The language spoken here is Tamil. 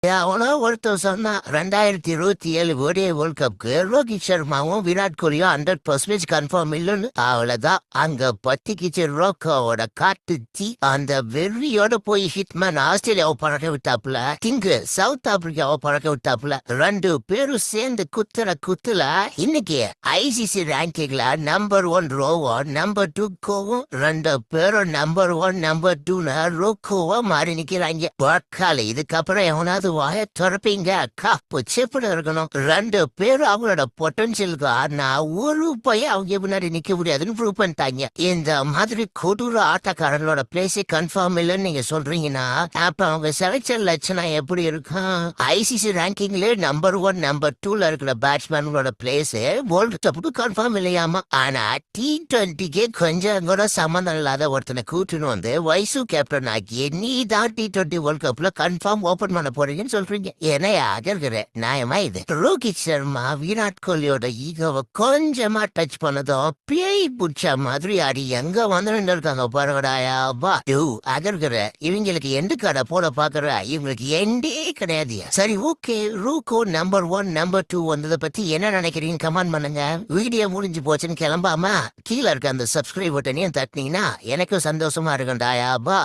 அவனோ ஒருத்தர் சொன்னா 2027 ஒரே வேர்ல்ட் கப்க்கு ரோஹித் சர்மாவும் விராட் கோலியும் 100% கன்ஃபார்ம் இல்லைன்னு. அவ்வளவுதான், அங்க பத்திக்கிச்சு ரோக்கோவோட காட்டு தீ. அந்த வெறியோட போய் ஹிட்மேன் ஆஸ்திரேலியாவை பழக்க விட்டாப்புல, திங்கு சவுத் ஆப்பிரிக்காவை பழக்க விட்டாப்புல. ரெண்டு பேரும் சேர்ந்து குத்துற குத்துல இன்னைக்கு ஐசிசி ரேங்கிங்ல நம்பர் 1 ரோவும் நம்பர் 2 கோவும், ரெண்டு பேரும் நம்பர் 1 நம்பர் 2 ரோக்கோவா மாறி நிக்கிறாங்க. பக்கால இதுக்கப்புறம் எவனாவது வாய திறப்பீங்க காப்பு செப்புல இருக்கணும். ரெண்டு பேரும் அவங்களோட பொட்டன்சியலுக்கு நான் ஒரு பையன் அவங்க முன்னாடி நிக்க முடியாதுன்னு ப்ரூவ் பண்ணிட்டாங்க. இந்த மாதிரி கொடூர ஆட்டக்காரங்களோட பிளேஸே கன்ஃபார்ம் இல்லைன்னு நீங்க சொல்றீங்கன்னா அப்ப அவங்க செலக்ஷன் லட்சணம் எப்படி இருக்கும்? ஐசிசி ரேங்கிங்ல நம்பர் 1 நம்பர் 2 இருக்கிற பேட்ஸ்மேனோட பிளேஸ் வேர்ல்டு கப்புக்கு கன்ஃபார்ம் இல்லையாமா. ஆனா T20க்கே கொஞ்சம் கூட சம்மந்தம் இல்லாத ஒருத்தனை கூட்டுன்னு வந்து வயசு கேப்டன் ஆக்கி நீ தான் T20 வேர்ல்ட் கப்ல கன்ஃபார்ம் ஓபன் பண்ண போறீங்கன்னு சொல்றீங்க. என்னையா இருக்கிற நியாயமா இது? ரோஹித் சர்மா விராட் கோலியோட ஈகோவை கொஞ்சமா டச் பண்ணதும் பேய் புடிச்ச மாதிரி அடி எங்க வந்து இருக்காங்க பாருங்கடாயா. வா இருக்கிற இவங்களுக்கு எண்டு கடை போட பாக்குற இவங்களுக்கு எண்டே கிடையாது. சரி ஓகே, ரூகோ நம்பர் 1 நம்பர் 2 வந்ததை பத்தி என்ன நினைக்கிறீங்க கமெண்ட் பண்ணுங்க. வீடியோ முடிஞ்சு போச்சுன்னு கிளம்பாம கீழே இருக்க அந்த சப்ஸ்கிரைப் பட்டனையும் தட்டினீங்கன்னா எனக்கும் சந்தோஷமா இருக்கும்டாயா. பா.